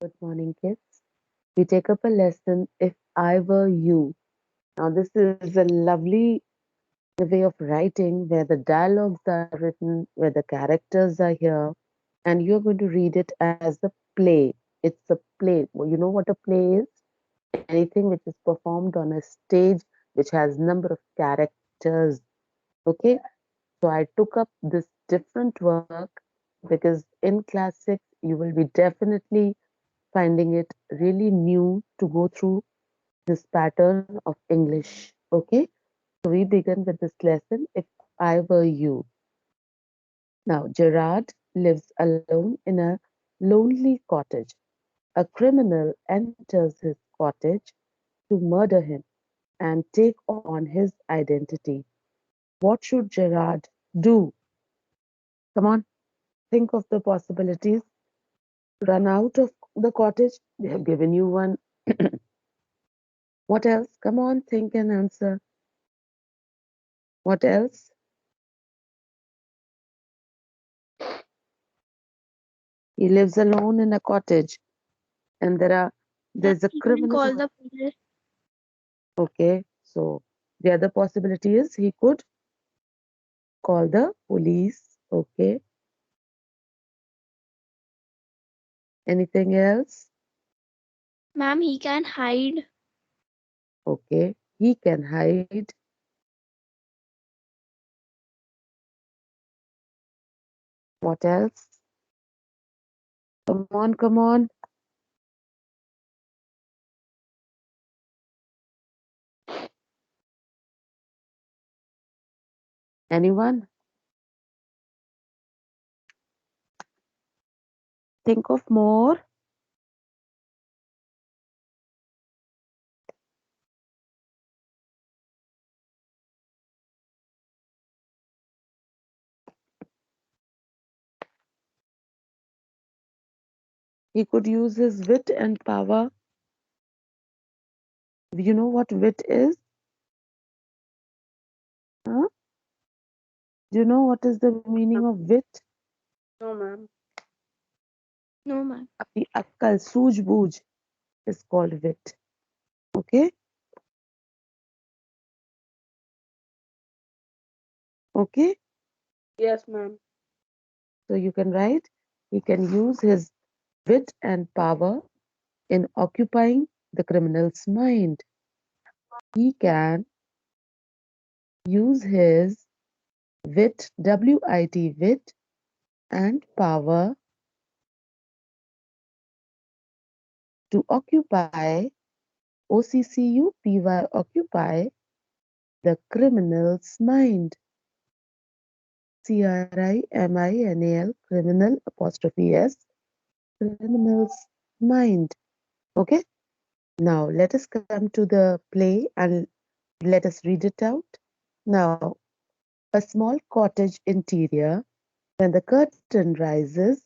Good morning, kids. We take up a lesson, If I Were You. Now, this is a lovely way of writing where the dialogues are written, where the characters are here, and you're going to read it as a play. It's a play. Well, you know what a play is? Anything which is performed on a stage which has number of characters. Okay? So I took up this different work because in class 6 you will be definitely finding it really new to go through this pattern of English. Okay, so we begin with this lesson. If I were you. Now, Gerard lives alone in a lonely cottage. A criminal enters his cottage to murder him and take on his identity. What should Gerard do? Come on, think of the possibilities. Run out of the cottage. They have given you one. What else? Come on, think and answer. What else? He lives alone in a cottage, and Ma'am, there's a he can criminal. call the police. Okay, so the other possibility is he could call the police. Okay, anything else? Ma'am, he can hide. Okay, he can hide. What else? Come on, come on. Anyone? Think of more. He could use his wit and power. You know what wit is? Huh? Do you know what is the meaning of wit? No, ma'am. No, ma'am. The akkal, सूझबूझ is called wit. Okay, okay. Yes, ma'am. So you can write, he can use his wit and power in occupying the criminal's mind. He can use his wit, W-I-T, wit, and power to occupy, OCCUPY, occupy the criminal's mind. CRIMINAL, criminal apostrophe S, criminal's mind. Okay, now let us come to the play and let us read it out. Now, a small cottage interior. When the curtain rises,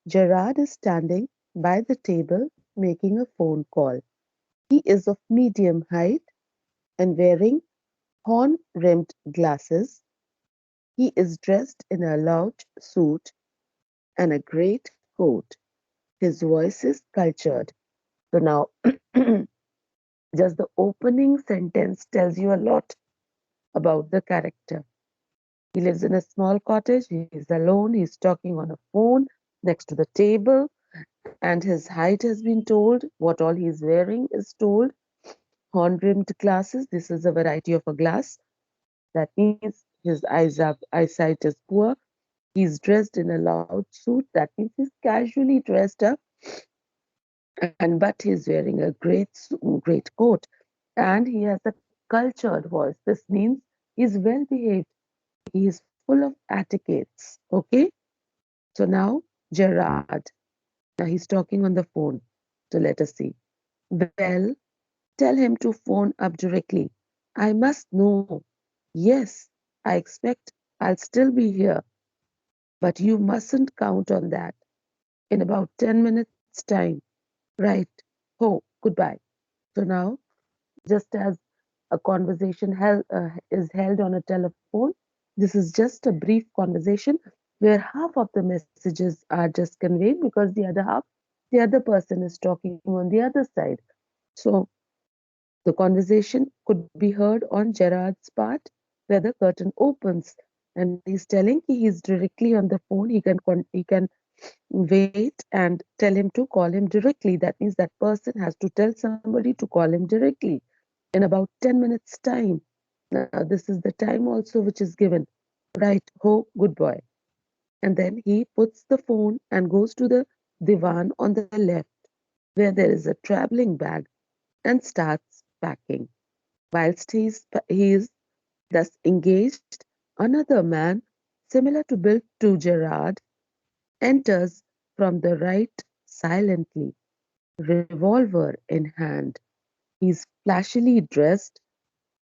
Gerard is standing by the table making a phone call. He is of medium height and wearing horn rimmed glasses. He is dressed in a lounge suit and a great coat. His voice is cultured. So now, just the opening sentence tells you a lot about the character. He lives in a small cottage. He is alone. He's talking on a phone next to the table, and his height has been told. What all he's wearing is told. Horn rimmed glasses. This is a variety of a glass. That means his eyesight is poor. He's dressed in a loud suit. That means he's casually dressed up, and but he's wearing a great coat, and he has a cultured voice. This means he's well behaved. He is full of etiquettes. Okay. So now, Gerard. Now he's talking on the phone. So let us see. Well, tell him to phone up directly. I must know. Yes, I expect I'll still be here, but you mustn't count on that. In about 10 minutes' time. Right. Oh, goodbye. So now, just as a conversation is held on a telephone, this is just a brief conversation where half of the messages are just conveyed because the other half The other person is talking on the other side. So the conversation could be heard on Gerard's part, where the curtain opens and he's telling he's directly on the phone. He can wait and tell him to call him directly. That means that person has to tell somebody to call him directly in about 10 minutes time. Now this is the time also which is given. Right, ho, good boy. And then he puts the phone and goes to the divan on the left where there is a traveling bag and starts packing. Whilst he is thus engaged, another man, similar to build to Gerard, enters from the right silently, revolver in hand. He's flashily dressed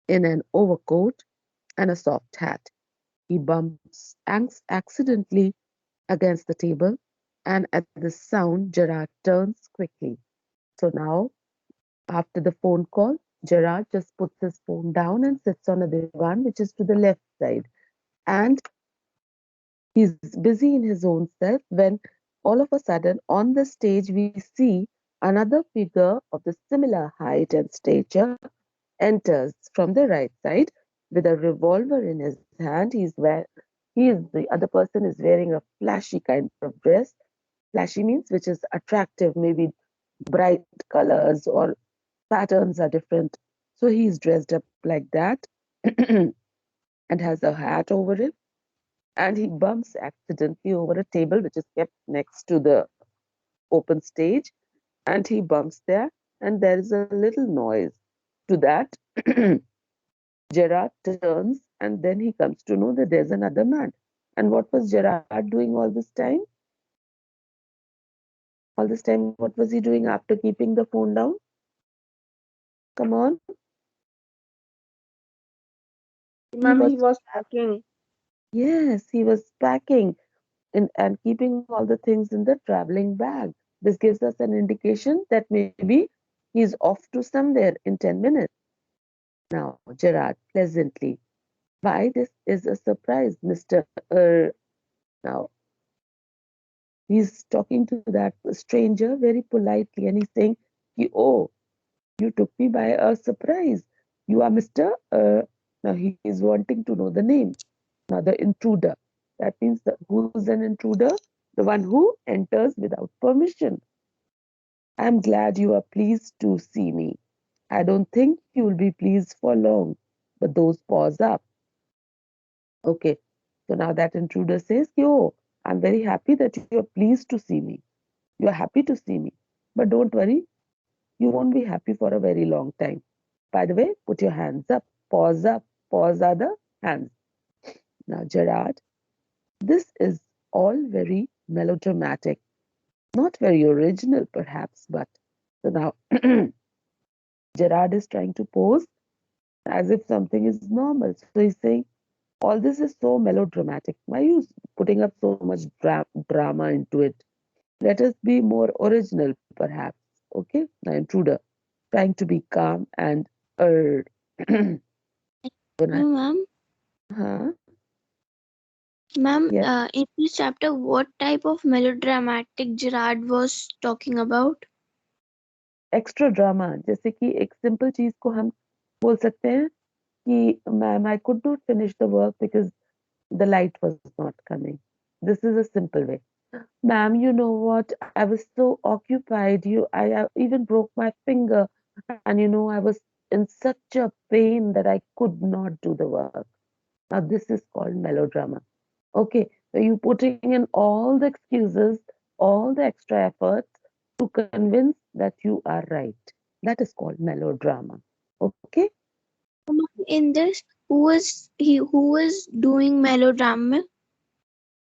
in an overcoat and a soft hat. He bumps accidentally against the table, and at the sound, Gerard turns quickly. So now, after the phone call, Gerard just puts his phone down and sits on a divan which is to the left side. And he's busy in his own self when all of a sudden on the stage we see another figure of the similar height and stature enters from the right side with a revolver in his hand. The other person is wearing a flashy kind of dress. Flashy means which is attractive, maybe bright colors or patterns are different. So he's dressed up like that and has a hat over it, and he bumps accidentally over a table which is kept next to the open stage, and he bumps there, and there is a little noise. To that, Gerard turns, and then he comes to know that there's another man. And what was Gerard doing all this time? All this time, what was he doing after keeping the phone down? Come on. He Ma'am, was, he was packing. yes, he was packing and keeping all the things in the traveling bag. This gives us an indication that maybe he's off to somewhere in 10 minutes. Now, Gerard, pleasantly, why this is a surprise, Mr. Now, he's talking to that stranger very politely and he's saying, oh, you took me by a surprise. You are Mr. Now, he is wanting to know the name. Now, the intruder. That means who's an intruder? The one who enters without permission. I'm glad you are pleased to see me. I don't think you will be pleased for long. But those paws up. Okay. So now that intruder says, yo, I'm very happy that you're pleased to see me. You're happy to see me. But don't worry, you won't be happy for a very long time. By the way, put your hands up. Paws up. Paws are the hands. Now, Gerard, this is all very melodramatic. Not very original, perhaps, but so now Gerard is trying to pose as if something is normal. So he's saying, all this is so melodramatic. Why are you putting up so much drama into it? Let us be more original, perhaps. Okay? Now, intruder, trying to be calm and er. So now, No, ma'am. huh? Ma'am, Yes, in this chapter, what type of melodramatic Gerard was talking about? extra drama. जैसे कि एक simple चीज को हम बोल सकते हैं कि ma'am, I could not finish the work because the light was not coming. This is a simple way. Ma'am, you know what? I was so occupied. I even broke my finger, and I was in such a pain that I could not do the work. Now, this is called melodrama. Okay, so you putting in all the excuses, all the extra efforts to convince that you are right. That is called melodrama. Okay, In this, who was doing melodrama?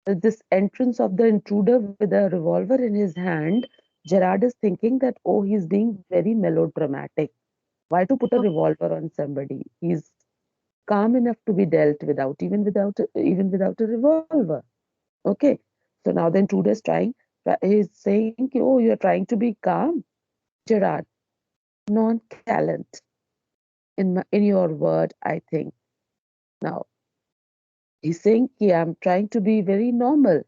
this entrance of the intruder with a revolver in his hand, Gerard is thinking that, oh, he's being very melodramatic. Why to put a revolver on somebody? He's calm enough to be dealt without, even without a revolver. Okay. So now the intruder is he's saying, oh, you're trying to be calm. Gerard, non-calent in your word, I think. Now, he's saying, I'm trying to be very normal.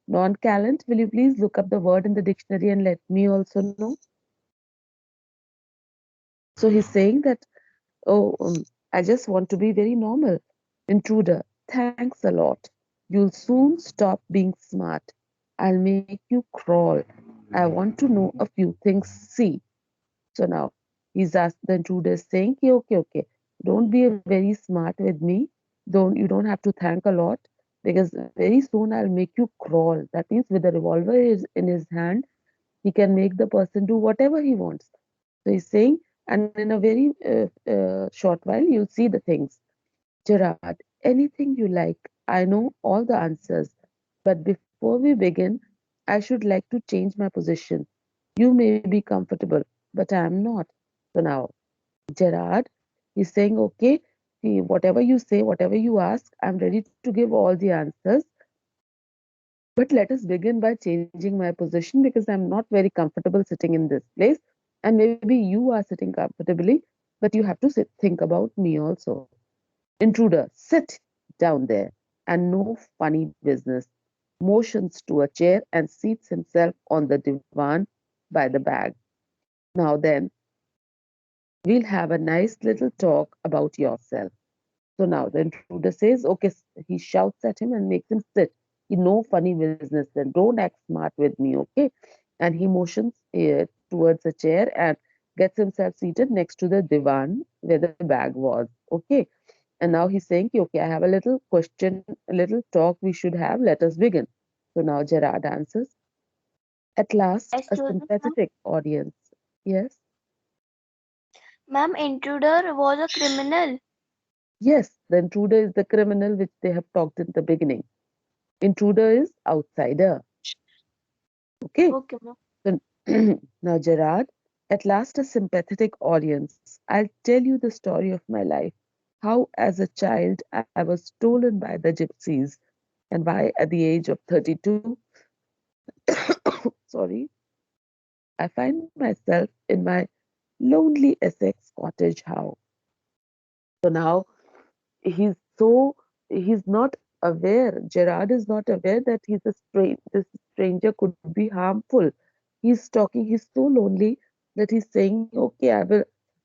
Non-callant, will you please look up the word in the dictionary and let me also know? So he's saying that, oh, I just want to be very normal. Intruder, thanks a lot. You'll soon stop being smart. I'll make you crawl. I want to know a few things. See. So now he's asked the intruder is saying, "Okay, okay, okay. Don't be very smart with me. You don't have to thank a lot because very soon I'll make you crawl." That means with the revolver is in his hand, he can make the person do whatever he wants. So he's saying, and in a very short while, you'll see the things. Gerard, anything you like. I know all the answers. But before we begin, I should like to change my position. You may be comfortable, but I am not. So now, Gerard, he's saying, okay, whatever you say, whatever you ask, I'm ready to give all the answers. But let us begin by changing my position because I'm not very comfortable sitting in this place. And maybe you are sitting comfortably, but you have to think about me also. Intruder, sit down there and no funny business. Motions to a chair and seats himself on the divan by the bag. Now then, we'll have a nice little talk about yourself. So now the intruder says, okay, he shouts at him and makes him sit. He no funny business then. Don't act smart with me, okay? And he motions towards a chair and gets himself seated next to the divan where the bag was, okay? And now he's saying, okay, I have a little question, a little talk we should have. Let us begin. So now Gerard answers, at last, a Excuse me, ma'am. sympathetic audience. Yes, Ma'am, Intruder was a criminal. yes, the intruder is the criminal which they have talked in the beginning. Intruder is outsider. Okay. Okay, ma'am. So now, Gerard, at last a sympathetic audience. I'll tell you the story of my life. How, as a child, I was stolen by the gypsies, and why, at the age of 32, sorry, I find myself in my lonely Essex cottage house. So now he's so he's not aware. Gerard is not aware that this stranger could be harmful. He's talking. He's so lonely that he's saying, "Okay,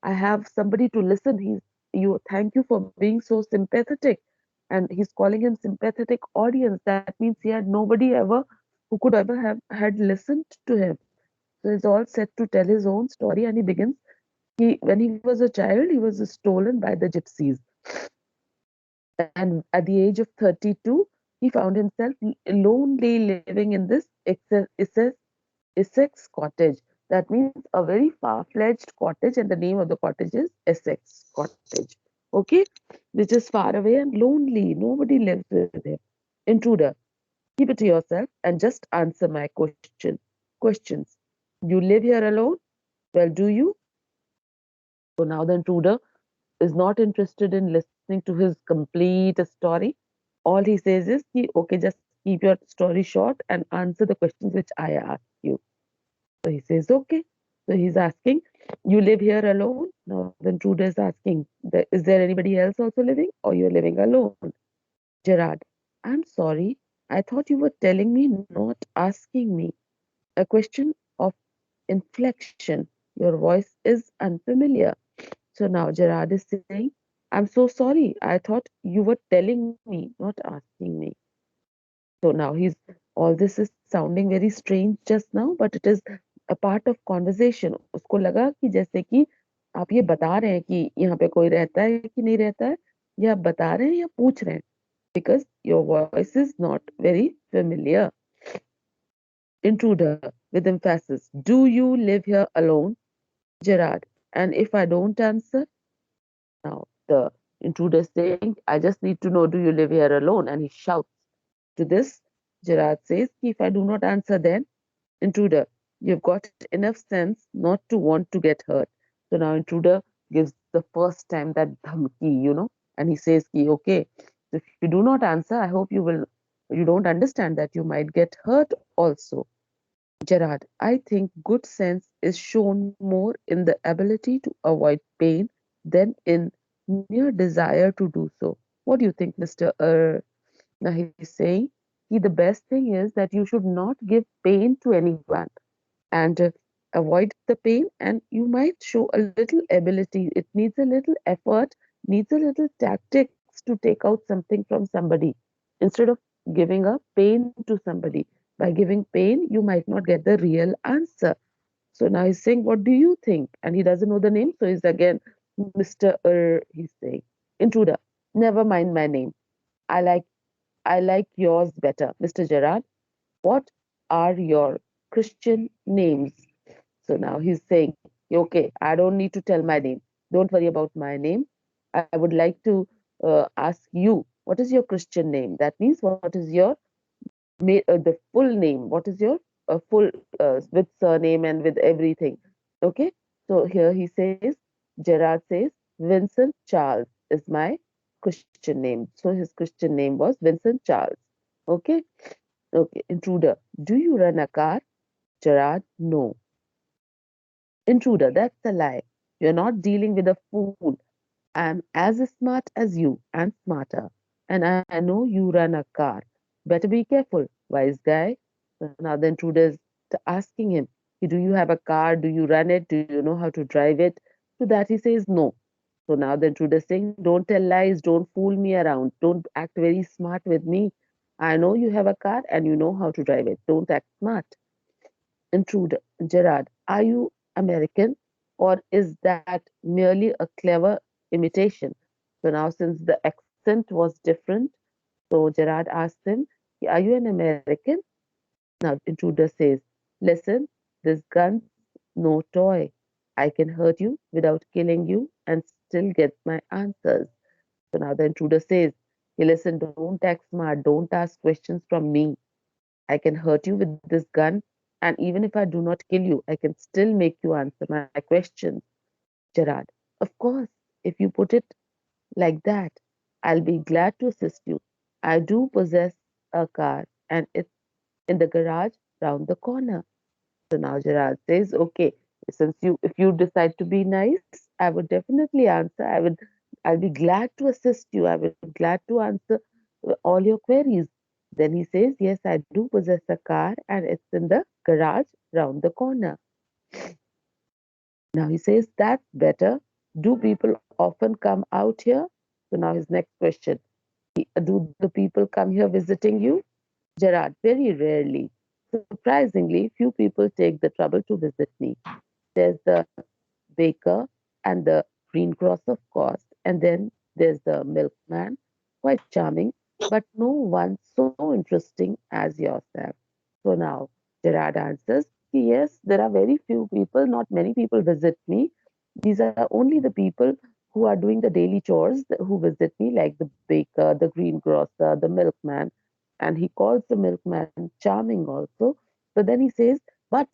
I have somebody to listen." You. Thank you for being so sympathetic, and he's calling him sympathetic audience. That means he had nobody ever who could ever have had listened to him. So he's all set to tell his own story, and he begins. When he was a child, he was stolen by the gypsies. And at the age of 32, he found himself lonely living in this Essex cottage. That means a very far-fledged cottage, and the name of the cottage is Essex Cottage. Okay, which is far away and lonely. Nobody lives with him. Intruder, keep it to yourself and just answer my questions. You live here alone? Well, do you? So now the intruder is not interested in listening to his complete story. All he says is, okay, just keep your story short and answer the questions which I ask you. So he says, okay. So he's asking, you live here alone? Now the intruder is asking, is there anybody else also living or you're living alone? Gerard, I'm sorry. I thought you were telling me, not asking me. A question of inflection. Your voice is unfamiliar. So now Gerard is saying, I'm so sorry. I thought you were telling me, not asking me. So now he's all this is sounding very strange just now, but it is a part of conversation. उसको लगा कि जैसे कि आप ये बता रहे हैं कि यहाँ पे कोई रहता है कि नहीं रहता है, या आप बता रहे हैं या पूछ रहे हैं, because your voice is not very familiar. Intruder with emphasis. Do you live here alone, Gerard? And if I don't answer, now the intruder is saying, I just need to know, do you live here alone? And he shouts. To this, Gerard says, if I do not answer, then intruder, you've got enough sense not to want to get hurt. So now intruder gives the first time that dhamki, and he says, okay, if you do not answer, I hope you don't understand that you might get hurt also. Gerard, I think good sense is shown more in the ability to avoid pain than in mere desire to do so. What do you think, Mr. Now he's saying, the best thing is that you should not give pain to anyone and avoid the pain, and you might show a little ability. It needs a little effort, needs a little tactics to take out something from somebody instead of giving a pain to somebody. By giving pain, you might not get the real answer. So now he's saying, what do you think? And he doesn't know the name, so he's again Mr. He's saying, intruder, never mind my name. I like yours better, Mr. Gerard. What are your Christian names? So now he's saying, okay, I don't need to tell my name. Don't worry about my name. I would like to ask you, what is your Christian name? That means, what is your the full name? What is your full with surname and with everything? Okay. So here he says, Gerard says, Vincent Charles is my Christian name. So his Christian name was Vincent Charles. Okay. Okay. Intruder, do you run a car? Gerard, no. Intruder, that's a lie. You're not dealing with a fool. I'm as smart as you and smarter. And I know you run a car. Better be careful, wise guy. So now the intruder is asking him, do you have a car? Do you run it? Do you know how to drive it? To that he says no. So now the intruder is saying, don't tell lies, don't fool me around, don't act very smart with me. I know you have a car and you know how to drive it. Don't act smart. Intruder, Gerard, are you American or is that merely a clever imitation? So now, since the accent was different, so Gerard asked him, are you an American? Now, Intruder says, listen, this gun's no toy. I can hurt you without killing you and still get my answers. So now the intruder says, hey, listen, don't act smart, don't ask questions from me. I can hurt you with this gun, and even if I do not kill you, I can still make you answer my questions. Gerard, of course, if you put it like that, I'll be glad to assist you. I do possess a car, and it's in the garage round the corner. So now Gerard says, okay, since if you decide to be nice, I would definitely answer. I'll be glad to assist you. I will be glad to answer all your queries. Then he says, yes, I do possess a car and it's in the garage round the corner. Now he says, that's better. Do people often come out here? So now his next question, do the people come here visiting you? Gerard, very rarely. Surprisingly, few people take the trouble to visit me. There's the baker and the greengrocer, of course, and then there's the milkman, quite charming, but no one so interesting as yourself. So now Gerard answers, yes, there are very few people, not many people visit me. These are only the people who are doing the daily chores who visit me, like the baker, the greengrocer, the milkman. And he calls the milkman charming also. So then he says, but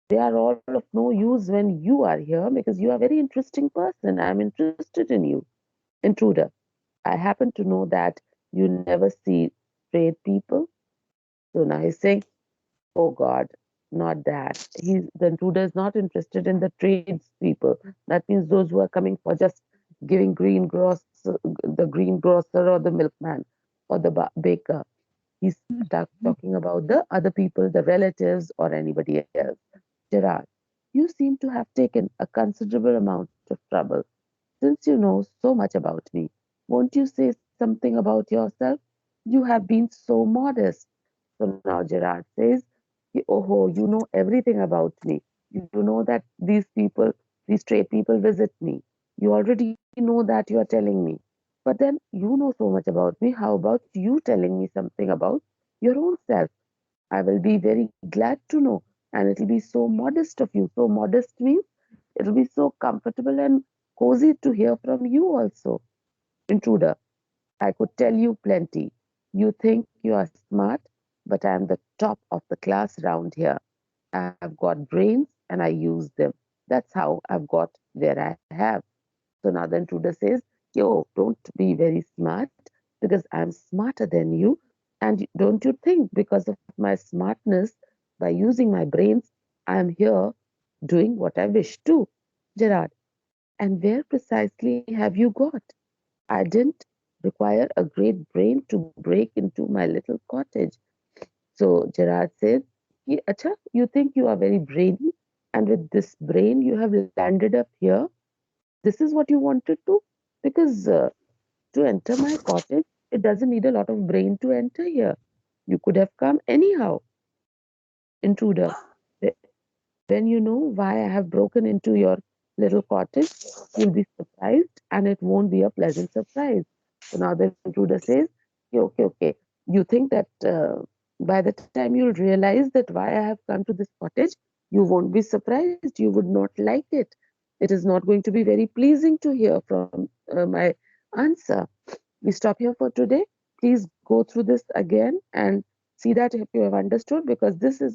they are all of no use when you are here because you are a very interesting person. I'm interested in you. Intruder, I happen to know that you never see straight people. So now he's saying, oh God, not that. The intruder is not interested in the tradespeople. That means those who are coming for just giving the greengrocer or the milkman or the baker. He's talking about the other people, the relatives or anybody else. Gerard, you seem to have taken a considerable amount of trouble. Since you know so much about me, won't you say something about yourself? You have been so modest. So now Gerard says, oh, you know everything about me. You know that these stray people visit me. You already know that you are telling me. But then you know so much about me. How about you telling me something about your own self? I will be very glad to know. And it'll be so modest of you. So modest means it'll be so comfortable and cozy to hear from you also. Intruder, I could tell you plenty. You think you are smart, but I am the top of the class round here. I've got brains and I use them. That's how I've got where I have. So now the intruder says, yo, don't be very smart because I'm smarter than you. And don't you think because of my smartness, by using my brains, I am here doing what I wish to? Gerard, and where precisely have you got? I didn't require a great brain to break into my little cottage. So Gerard says, Acha, you think you are very brainy, and with this brain you have landed up here. This is what you wanted to? Because to enter my cottage, it doesn't need a lot of brain to enter here. You could have come anyhow, intruder. When you know why I have broken into your little cottage, you'll be surprised and it won't be a pleasant surprise. So now the intruder says, okay, okay, okay. You think that by the time you'll realize that why I have come to this cottage, you won't be surprised. You would not like it. It is not going to be very pleasing to hear from my answer. We stop here for today. Please go through this again and see that if you have understood, because this is